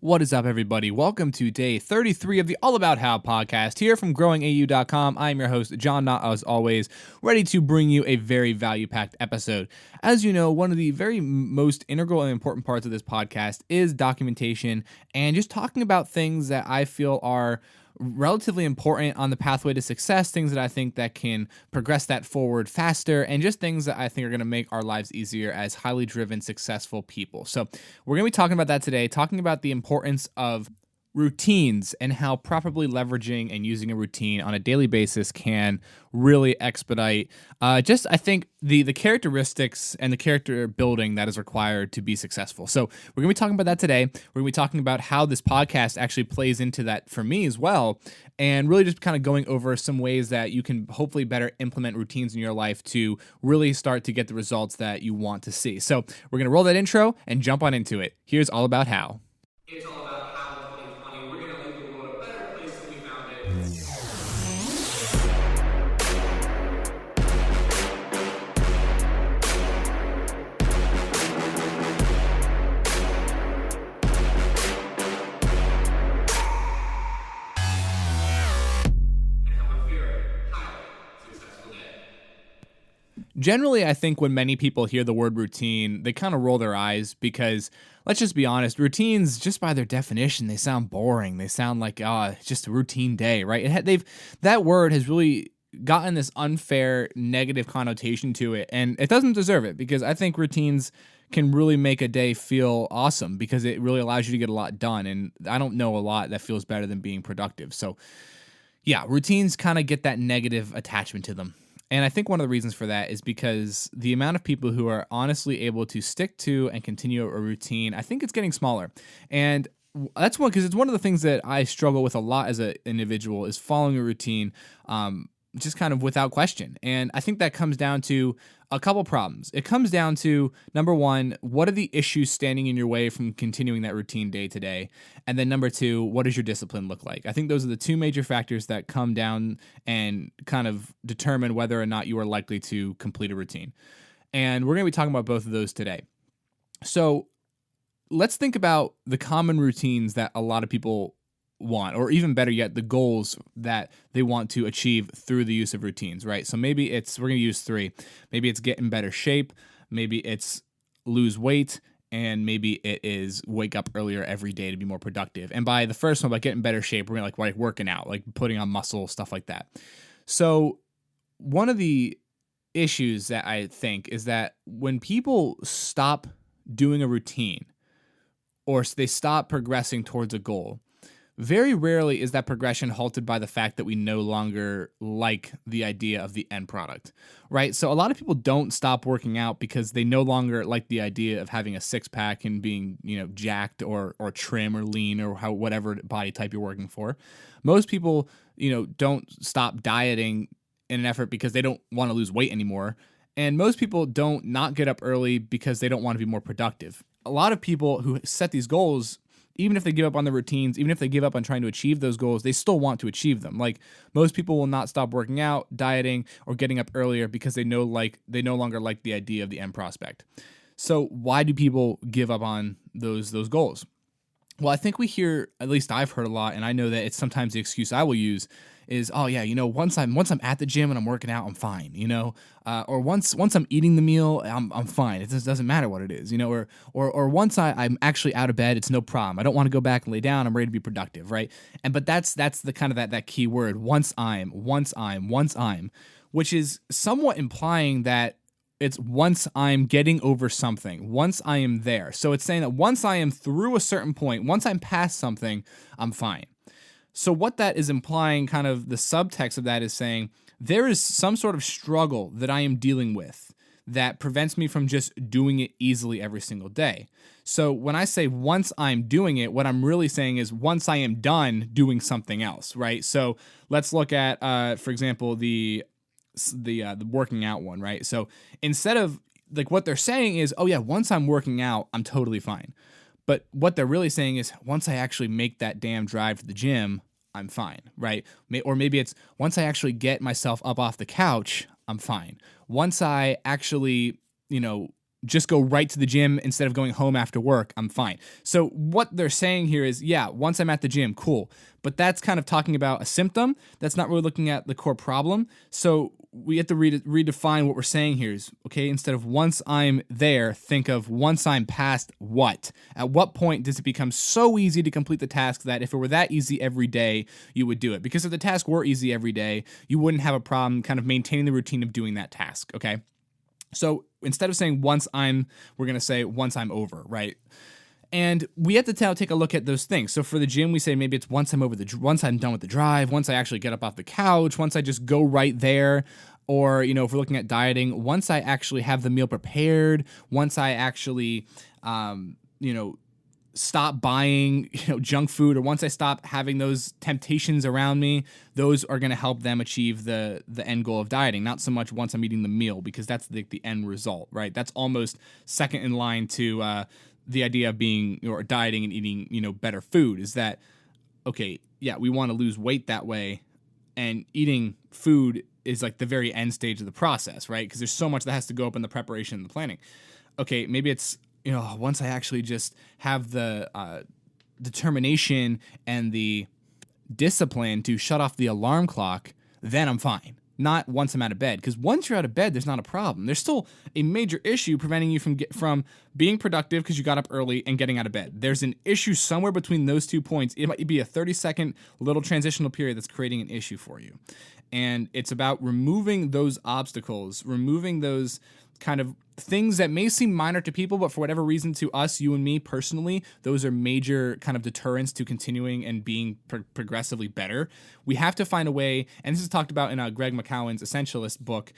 What is up, everybody? Welcome to day 33 of the All About How podcast here from growingau.com. I'm your host, John Knott, as always, ready to bring you a very value-packed episode. As you know, one of the very most integral and important parts of this podcast is documentation and just talking about things that I feel are relatively important on the pathway to success, things that I think that can progress that forward faster, and just things that I think are going to make our lives easier as highly driven, successful people. So we're going to be talking about that today, talking about the importance of routines and how properly leveraging and using a routine on a daily basis can really expedite I think the characteristics and the character building that is required to be successful. So we're gonna be talking about that today. We're gonna be talking about how this podcast actually plays into that for me as well, and really just kind of going over some ways that you can hopefully better implement routines in your life to really start to get the results that you want to see. So we're gonna roll that intro and jump on into it. Here's All About How. It's all about how in 2020 we're going to leave the world a better place than we found it. And have a very highly successful day. Generally, I think when many people hear the word routine, they kind of roll their eyes because, let's just be honest, routines, just by their definition, they sound boring. They sound like, it's just a routine day, right? That word has really gotten this unfair negative connotation to it, and it doesn't deserve it, because I think routines can really make a day feel awesome because it really allows you to get a lot done, and I don't know a lot that feels better than being productive. So yeah, routines kind of get that negative attachment to them. And I think one of the reasons for that is because the amount of people who are honestly able to stick to and continue a routine, I think it's getting smaller. And that's one, because it's one of the things that I struggle with a lot as an individual, is following a routine, just kind of without question. And I think that comes down to a couple problems. It comes down to, number one, what are the issues standing in your way from continuing that routine day to day? And then number two, what does your discipline look like? I think those are the two major factors that come down and kind of determine whether or not you are likely to complete a routine. And we're going to be talking about both of those today. So let's think about the common routines that a lot of people want, or even better yet, the goals that they want to achieve through the use of routines, right? So maybe we're going to use three. Maybe it's get in better shape, maybe it's lose weight, and maybe it is wake up earlier every day to be more productive. And by the first one, by getting better shape, we're going to like working out, like putting on muscle, stuff like that. So one of the issues that I think is that when people stop doing a routine, or they stop progressing towards a goal, very rarely is that progression halted by the fact that we no longer like the idea of the end product, right? So a lot of people don't stop working out because they no longer like the idea of having a six-pack and being, jacked or trim or lean or whatever body type you're working for. Most people, don't stop dieting in an effort because they don't want to lose weight anymore. And most people don't not get up early because they don't want to be more productive. A lot of people who set these goals, even if they give up on the routines, even if they give up on trying to achieve those goals, they still want to achieve them. Like, most people will not stop working out, dieting, or getting up earlier because they no longer like the idea of the end prospect. So why do people give up on those goals? Well, I think we hear, at least I've heard a lot, and I know that it's sometimes the excuse I will use is, once I'm at the gym and I'm working out, I'm fine, or once I'm eating the meal, I'm fine. It just doesn't matter what it is, or once I'm actually out of bed, it's no problem. I don't want to go back and lay down. I'm ready to be productive, right? But that's the kind of that key word, once I'm, which is somewhat implying that it's once I'm getting over something, once I am there. So it's saying that once I am through a certain point, once I'm past something, I'm fine. So what that is implying, kind of the subtext of that, is saying there is some sort of struggle that I am dealing with that prevents me from just doing it easily every single day. So when I say once I'm doing it, what I'm really saying is once I am done doing something else, right? So let's look at, for example, the working out one, right? So instead of, like, what they're saying is, once I'm working out, I'm totally fine. But what they're really saying is, once I actually make that damn drive to the gym, I'm fine, right? Or maybe it's, once I actually get myself up off the couch, I'm fine. Once I actually, just go right to the gym instead of going home after work, I'm fine. So what they're saying here is, yeah, once I'm at the gym, cool. But that's kind of talking about a symptom. That's not really looking at the core problem. So we have to redefine what we're saying here is, okay, instead of once I'm there, think of once I'm past what? At what point does it become so easy to complete the task that if it were that easy every day, you would do it? Because if the task were easy every day, you wouldn't have a problem kind of maintaining the routine of doing that task, okay? So instead of saying we're going to say once I'm over, right? And we have to take a look at those things. So for the gym, we say maybe it's once I'm done with the drive, once I actually get up off the couch, once I just go right there. Or, if we're looking at dieting, once I actually have the meal prepared, once I actually, stop buying, junk food, or once I stop having those temptations around me, those are going to help them achieve the end goal of dieting. Not so much once I'm eating the meal, because that's the end result, right? That's almost second in line to the idea of being or dieting and eating, better food. Is that okay? Yeah, we want to lose weight that way, and eating food is like the very end stage of the process, right? Because there's so much that has to go up in the preparation and the planning. Okay, maybe it's once I actually just have the determination and the discipline to shut off the alarm clock, then I'm fine. Not once I'm out of bed, because once you're out of bed, there's not a problem. There's still a major issue preventing you from being productive because you got up early and getting out of bed. There's an issue somewhere between those 2 points. It might be a 30-second little transitional period that's creating an issue for you. And it's about removing those obstacles, removing those kind of things that may seem minor to people, but for whatever reason to us, you and me personally, those are major kind of deterrents to continuing and being progressively better. We have to find a way, and this is talked about in Greg McKeown's Essentialist book,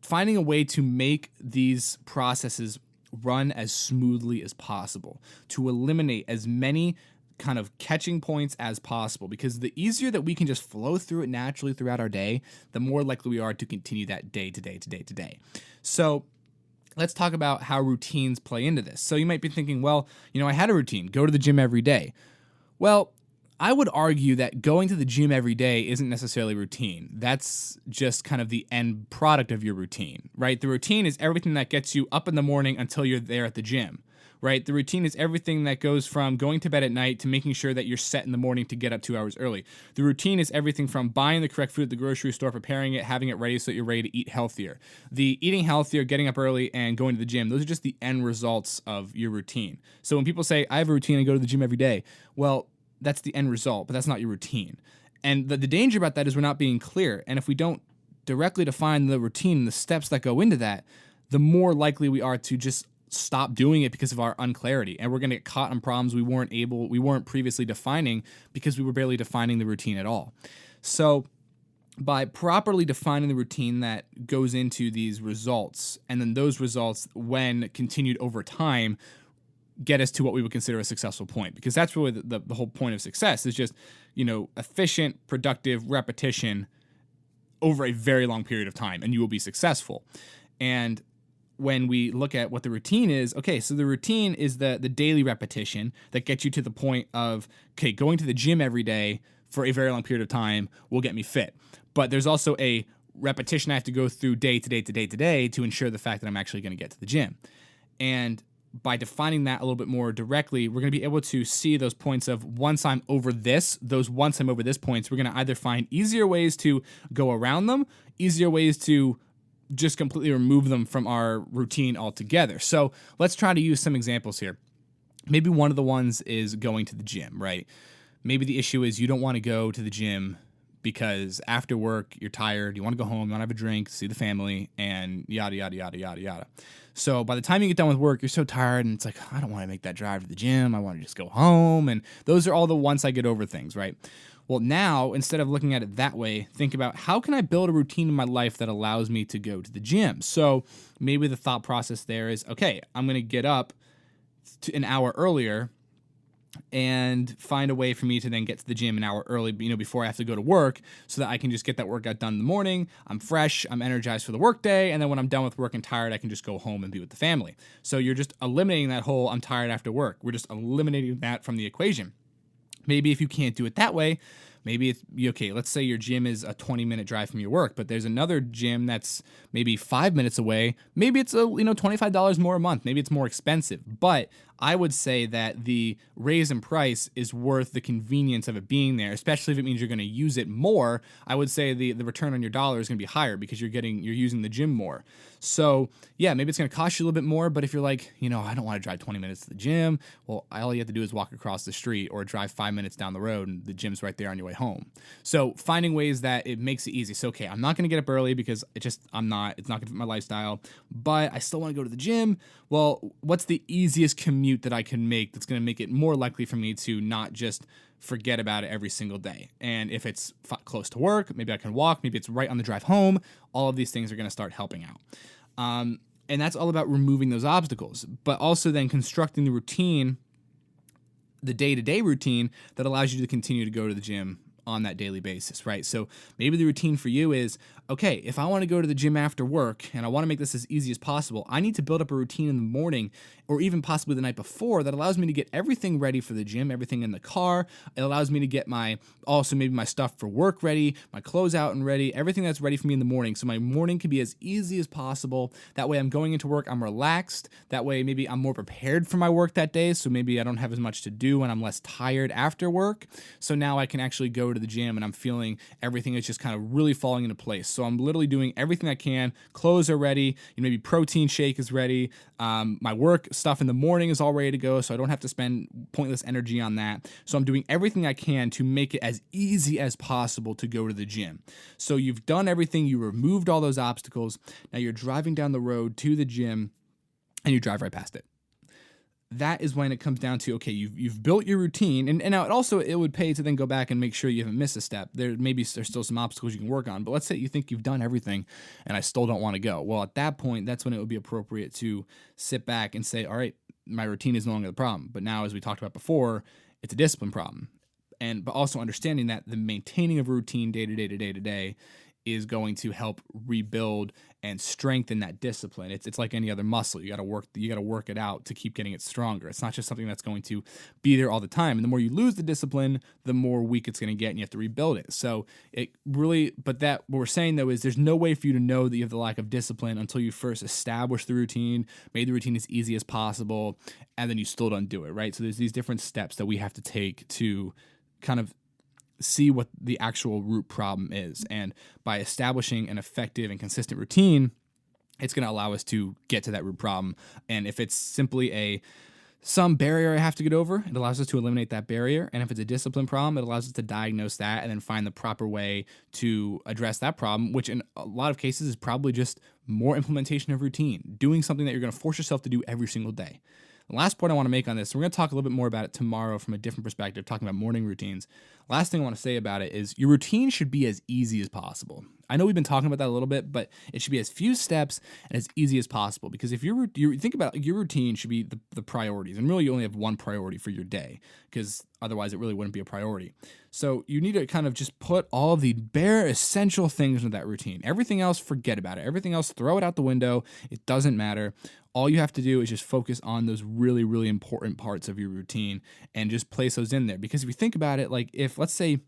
finding a way to make these processes run as smoothly as possible, to eliminate as many kind of catching points as possible, because the easier that we can just flow through it naturally throughout our day, the more likely we are to continue that day to day to day to day. So let's talk about how routines play into this. So you might be thinking, well, I had a routine, go to the gym every day. Well, I would argue that going to the gym every day isn't necessarily routine. That's just kind of the end product of your routine, right? The routine is everything that gets you up in the morning until you're there at the gym, right? The routine is everything that goes from going to bed at night to making sure that you're set in the morning to get up 2 hours early. The routine is everything from buying the correct food at the grocery store, preparing it, having it ready so that you're ready to eat healthier. The eating healthier, getting up early, and going to the gym, those are just the end results of your routine. So when people say, I have a routine, I go to the gym every day, well, that's the end result, but that's not your routine. And the danger about that is we're not being clear. And if we don't directly define the routine and the steps that go into that, the more likely we are to just stop doing it because of our unclarity, and we're going to get caught in problems we weren't previously defining because we were barely defining the routine at all. So by properly defining the routine that goes into these results, and then those results, when continued over time, get us to what we would consider a successful point, because that's really the whole point of success is just efficient, productive repetition over a very long period of time, and you will be successful. And when we look at what the routine is, okay, so the routine is the daily repetition that gets you to the point of, okay, going to the gym every day for a very long period of time will get me fit. But there's also a repetition I have to go through day to day to day to day to ensure the fact that I'm actually going to get to the gym. And by defining that a little bit more directly, we're going to be able to see those points of once I'm over this points, we're going to either find easier ways to go around them, easier ways to just completely remove them from our routine altogether. So let's try to use some examples here. Maybe one of the ones is going to the gym, right? Maybe the issue is you don't want to go to the gym because after work, you're tired, you want to go home, you want to have a drink, see the family, and yada, yada, yada, yada, yada. So by the time you get done with work, you're so tired, and it's like, I don't want to make that drive to the gym, I want to just go home, and those are all the once I get over things, right? Well, now, instead of looking at it that way, think about how can I build a routine in my life that allows me to go to the gym? So maybe the thought process there is, okay, I'm going to get up an hour earlier and find a way for me to then get to the gym an hour early, before I have to go to work, so that I can just get that workout done in the morning. I'm fresh, I'm energized for the workday, and then when I'm done with work and tired, I can just go home and be with the family. So you're just eliminating that whole I'm tired after work. We're just eliminating that from the equation. Maybe if you can't do it that way, Maybe it's okay. Let's say your gym is a 20-minute drive from your work, but there's another gym that's maybe 5 minutes away. Maybe it's $25 more a month. Maybe it's more expensive, but I would say that the raise in price is worth the convenience of it being there, especially if it means you're going to use it more. I would say the return on your dollar is going to be higher because you're using the gym more. So yeah, maybe it's going to cost you a little bit more, but if you're like, I don't want to drive 20 minutes to the gym, well, all you have to do is walk across the street or drive 5 minutes down the road and the gym's right there on your way home. So finding ways that it makes it easy. So, okay, I'm not going to get up early because it's not going to fit my lifestyle, but I still want to go to the gym. Well, what's the easiest commute that I can make that's going to make it more likely for me to not just forget about it every single day? And if it's close to work, maybe I can walk, maybe it's right on the drive home. All of these things are going to start helping out. And that's all about removing those obstacles, but also then constructing the routine, the day-to-day routine that allows you to continue to go to the gym on that daily basis, right? So maybe the routine for you is, okay, if I want to go to the gym after work and I want to make this as easy as possible, I need to build up a routine in the morning or even possibly the night before that allows me to get everything ready for the gym, everything in the car. It allows me to get maybe my stuff for work ready, my clothes out and ready, everything that's ready for me in the morning. So my morning can be as easy as possible. That way I'm going into work, I'm relaxed. That way maybe I'm more prepared for my work that day. So maybe I don't have as much to do and I'm less tired after work. So now I can actually go to the gym and I'm feeling everything is just kind of really falling into place. So I'm literally doing everything I can. Clothes are ready. Maybe protein shake is ready. My work stuff in the morning is all ready to go, so I don't have to spend pointless energy on that. So I'm doing everything I can to make it as easy as possible to go to the gym. So you've done everything. You removed all those obstacles. Now you're driving down the road to the gym and you drive right past it. That is when it comes down to, okay, you've built your routine, and now it would pay to then go back and make sure you haven't missed a step. There's still some obstacles you can work on, but let's say you think you've done everything and I still don't want to go. Well, at that point, that's when it would be appropriate to sit back and say, all right, my routine is no longer the problem. But now, as we talked about before, it's a discipline problem. But also understanding that the maintaining of routine day to day is going to help rebuild and strengthen that discipline. It's like any other muscle. You got to work it out to keep getting it stronger. It's not just something that's going to be there all the time. And the more you lose the discipline, the more weak it's going to get and you have to rebuild it. So what we're saying though is there's no way for you to know that you have the lack of discipline until you first establish the routine, made the routine as easy as possible, and then you still don't do it, right? So there's these different steps that we have to take to kind of see what the actual root problem is. And by establishing an effective and consistent routine, it's going to allow us to get to that root problem. And if it's simply some barrier I have to get over, it allows us to eliminate that barrier. And if it's a discipline problem, it allows us to diagnose that and then find the proper way to address that problem, which in a lot of cases is probably just more implementation of routine, doing something that you're going to force yourself to do every single day. The last point I want to make on this, we're going to talk a little bit more about it tomorrow from a different perspective, talking about morning routines. Last thing I want to say about it is your routine should be as easy as possible. I know we've been talking about that a little bit, but it should be as few steps and as easy as possible. Because if you think about it, your routine should be the priorities, and really you only have one priority for your day, because otherwise it really wouldn't be a priority. So you need to kind of just put all of the bare essential things into that routine. Everything else, forget about it. Everything else, throw it out the window. It doesn't matter. All you have to do is just focus on those really, really important parts of your routine and just place those in there. Because if you think about it, like let's say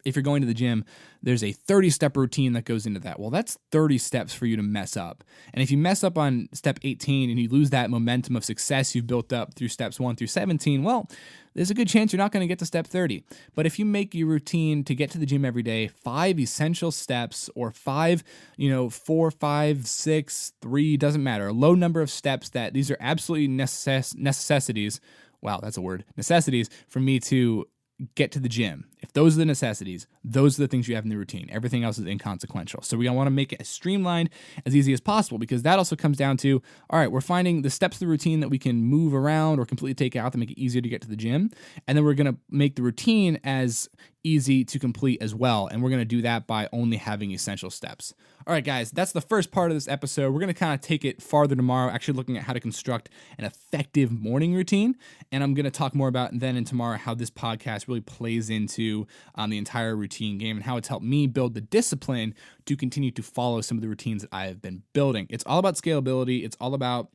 if you're going to the gym, there's a 30-step routine that goes into that. Well, that's 30 steps for you to mess up. And if you mess up on step 18 and you lose that momentum of success you've built up through steps 1 through 17, well, there's a good chance you're not going to get to step 30. But if you make your routine to get to the gym every day 5 essential steps, or 4, 5, 6, 3, doesn't matter, a low number of steps, that these are absolutely necessities. Wow, that's a word. Necessities for me to get to the gym. If those are the necessities, those are the things you have in the routine. Everything else is inconsequential. So we want to make it as streamlined, as easy as possible, because that also comes down to, all right, we're finding the steps of the routine that we can move around or completely take out to make it easier to get to the gym. And then we're going to make the routine as easy to complete as well. And we're going to do that by only having essential steps. All right, guys, that's the first part of this episode. We're going to kind of take it farther tomorrow, actually looking at how to construct an effective morning routine. And I'm going to talk more about then and tomorrow how this podcast really plays into the entire routine game and how it's helped me build the discipline to continue to follow some of the routines that I have been building. It's all about scalability. It's all about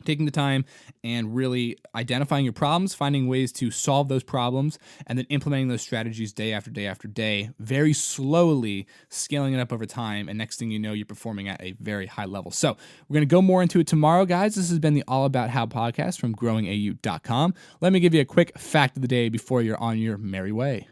taking the time and really identifying your problems, finding ways to solve those problems, and then implementing those strategies day after day after day, very slowly scaling it up over time. And next thing you know, you're performing at a very high level. So we're going to go more into it tomorrow, guys. This has been the All About How podcast from growingau.com. Let me give you a quick fact of the day before you're on your merry way.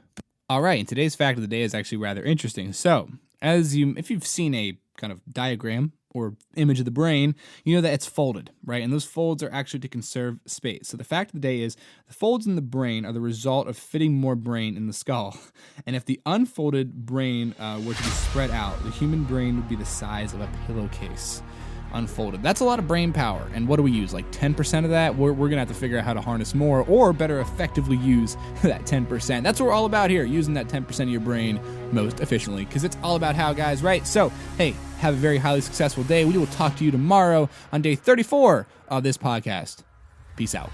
All right, and today's fact of the day is actually rather interesting. So if you've seen a kind of diagram or image of the brain, you know that it's folded, right? And those folds are actually to conserve space. So the fact of the day is the folds in the brain are the result of fitting more brain in the skull. And if the unfolded brain were to be spread out, the human brain would be the size of a pillowcase unfolded. That's a lot of brain power. And what do we use? Like 10% of that? We're going to have to figure out how to harness more or better effectively use that 10%. That's what we're all about here, using that 10% of your brain most efficiently, because it's all about how, guys, right? So, hey, have a very highly successful day. We will talk to you tomorrow on day 34 of this podcast. Peace out.